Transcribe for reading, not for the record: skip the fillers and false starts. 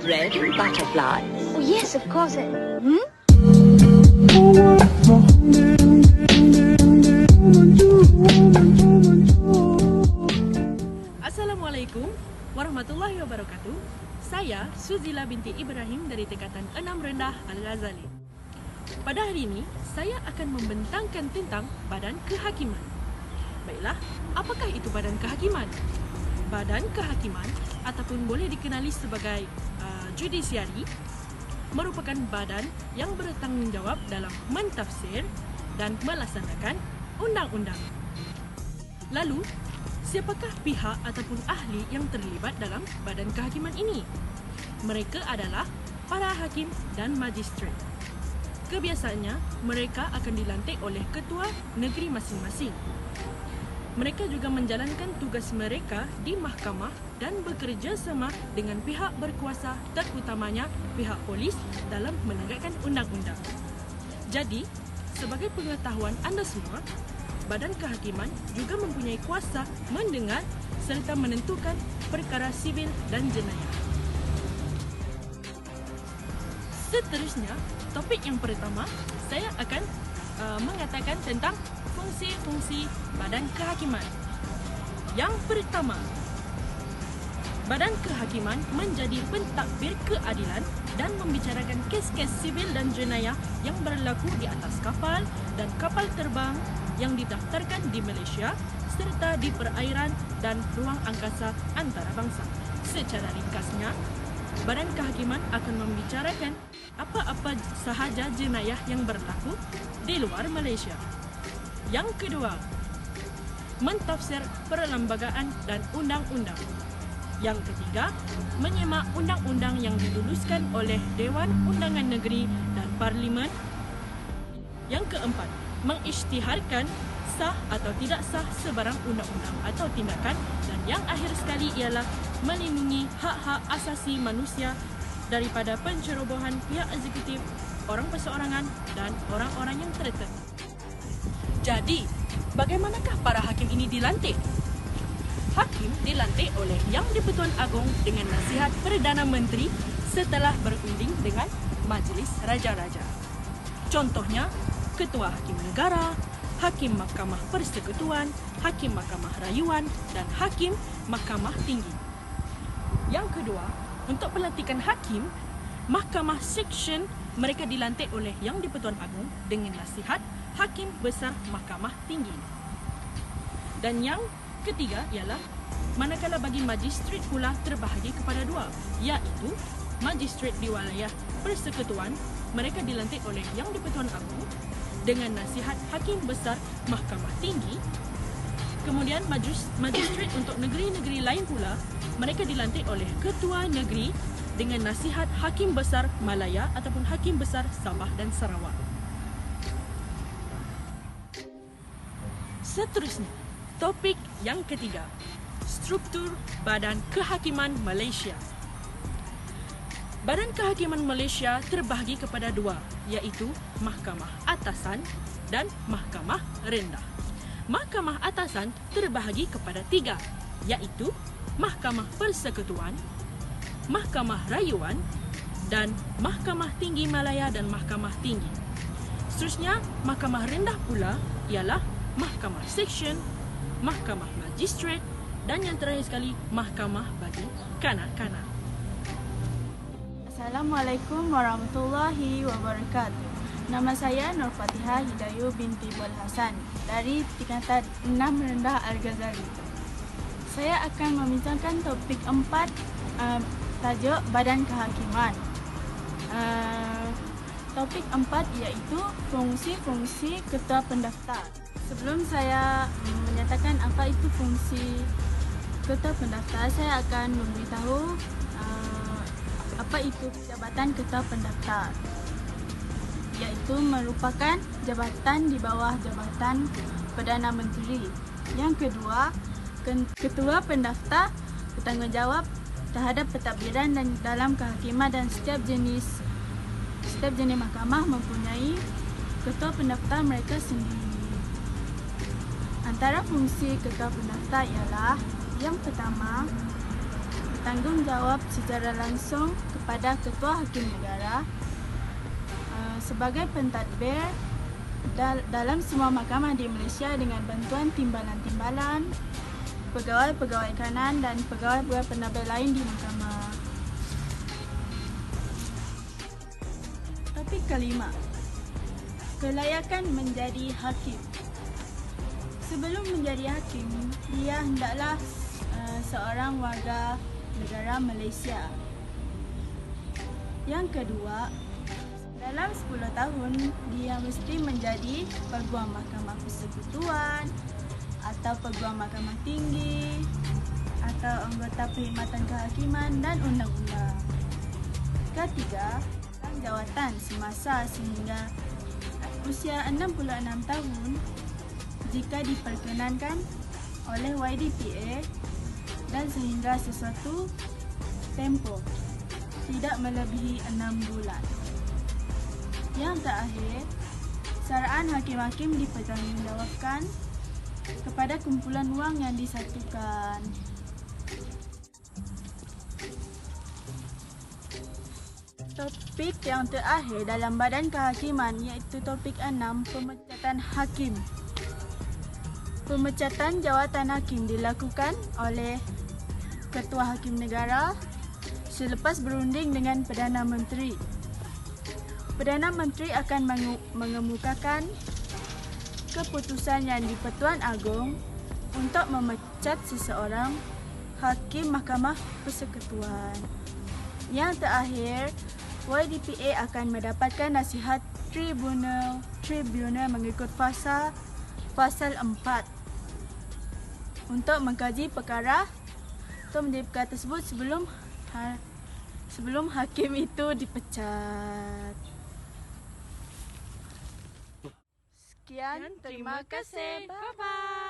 Red butterfly. Oh yes, of course. Assalamualaikum warahmatullahi wabarakatuh. Saya Suzila binti Ibrahim dari tingkatan 6 rendah Al-Ghazali. Pada hari ini, saya akan membentangkan tentang badan kehakiman. Baiklah, apakah itu badan kehakiman? Badan kehakiman ataupun boleh dikenali sebagai judisiari merupakan badan yang bertanggungjawab dalam mentafsir dan melaksanakan undang-undang. Lalu, siapakah pihak ataupun ahli yang terlibat dalam badan kehakiman ini? Mereka adalah para hakim dan magistrat. Kebiasaannya, mereka akan dilantik oleh ketua negeri masing-masing. Mereka juga menjalankan tugas mereka di mahkamah dan bekerja sama dengan pihak berkuasa, terutamanya pihak polis dalam menegakkan undang-undang. Jadi, sebagai pengetahuan anda semua, badan kehakiman juga mempunyai kuasa mendengar serta menentukan perkara sibil dan jenayah. Seterusnya, topik yang pertama, saya akan mengatakan tentang fungsi-fungsi badan kehakiman. Yang pertama, badan kehakiman menjadi pentadbir keadilan dan membicarakan kes-kes sibil dan jenayah yang berlaku di atas kapal dan kapal terbang yang didaftarkan di Malaysia serta di perairan dan ruang angkasa antarabangsa. Secara ringkasnya, badan kehakiman akan membicarakan apa-apa sahaja jenayah yang berlaku di luar Malaysia. Yang kedua, mentafsir perlembagaan dan undang-undang. Yang ketiga, menyemak undang-undang yang diluluskan oleh Dewan Undangan Negeri dan Parlimen. Yang keempat, mengisytiharkan sah atau tidak sah sebarang undang-undang atau tindakan. Dan yang akhir sekali ialah melindungi hak-hak asasi manusia daripada pencerobohan pihak eksekutif, orang perseorangan dan orang-orang yang tertentu. Jadi, bagaimanakah para hakim ini dilantik? Hakim dilantik oleh Yang di-Pertuan Agong dengan nasihat Perdana Menteri setelah berunding dengan Majlis Raja-Raja. Contohnya, Ketua Hakim Negara, Hakim Mahkamah Persekutuan, Hakim Mahkamah Rayuan dan Hakim Mahkamah Tinggi. Yang kedua, untuk pelantikan hakim, Mahkamah Seksyen mereka dilantik oleh Yang di-Pertuan Agong dengan nasihat Hakim Besar Mahkamah Tinggi. Dan yang ketiga ialah manakala bagi magistrat pula terbahagi kepada dua, iaitu magistrat di wilayah persekutuan mereka dilantik oleh Yang di-Pertuan Agong dengan nasihat Hakim Besar Mahkamah Tinggi. Kemudian magistrat untuk negeri-negeri lain pula mereka dilantik oleh Ketua Negeri dengan nasihat Hakim Besar Malaya ataupun Hakim Besar Sabah dan Sarawak. Seterusnya, topik yang ketiga, struktur Badan Kehakiman Malaysia. Badan Kehakiman Malaysia terbahagi kepada dua, iaitu Mahkamah Atasan dan Mahkamah Rendah. Mahkamah Atasan terbahagi kepada tiga, iaitu Mahkamah Persekutuan, Mahkamah Rayuan dan Mahkamah Tinggi Malaya dan Mahkamah Tinggi. Seterusnya, Mahkamah Rendah pula ialah Mahkamah Seksyen, Mahkamah Magistrat dan yang terakhir sekali, Mahkamah bagi Kanak-kanak. Assalamualaikum warahmatullahi wabarakatuh. Nama saya Nur Fatihah Hidayu binti Bul Hasan dari tingkatan 6 rendah Al-Ghazali. Saya akan membincangkan topik 4, tajuk Badan Kehakiman. Topik 4 iaitu fungsi-fungsi Ketua Pendaftar. Sebelum saya menyatakan apa itu fungsi Ketua Pendaftar, saya akan memberitahu apa itu Jabatan Ketua Pendaftar, iaitu merupakan jabatan di bawah Jabatan Perdana Menteri. Yang kedua, Ketua Pendaftar bertanggungjawab terhadap pentadbiran dan dalam kehakiman dan setiap jenis mahkamah mempunyai Ketua Pendaftar mereka sendiri. Antara fungsi Ketua Pendaftar ialah yang pertama, bertanggungjawab secara langsung kepada Ketua Hakim Negara sebagai pentadbir dalam semua mahkamah di Malaysia dengan bantuan timbalan-timbalan, pegawai-pegawai kanan dan pegawai-pegawai pentadbir lain di mahkamah. Topik kelima, kelayakan menjadi hakim. Sebelum menjadi hakim, dia hendaklah seorang warga negara Malaysia. Yang kedua, dalam 10 tahun, dia mesti menjadi peguam Mahkamah Persekutuan atau peguam Mahkamah Tinggi atau anggota Perkhidmatan Kehakiman dan undang-undang. Ketiga, jawatan semasa sehingga usia 66 tahun jika diperkenankan oleh YDPA dan sehingga sesuatu tempoh tidak melebihi 6 bulan. Yang terakhir, saraan hakim-hakim dipertanggungjawabkan kepada kumpulan wang yang disatukan. Topik yang terakhir dalam badan kehakiman iaitu topik 6, pemecatan hakim. Pemecatan jawatan hakim dilakukan oleh Ketua Hakim Negara selepas berunding dengan Perdana Menteri. Perdana Menteri akan mengemukakan keputusan yang di-Pertuan Agong untuk memecat seseorang hakim Mahkamah Persekutuan. Yang terakhir, YDPA akan mendapatkan nasihat tribunal mengikut pasal 4 untuk mengkaji perkara tersebut sebelum hakim itu dipecat. Sekian, terima kasih. Bye-bye.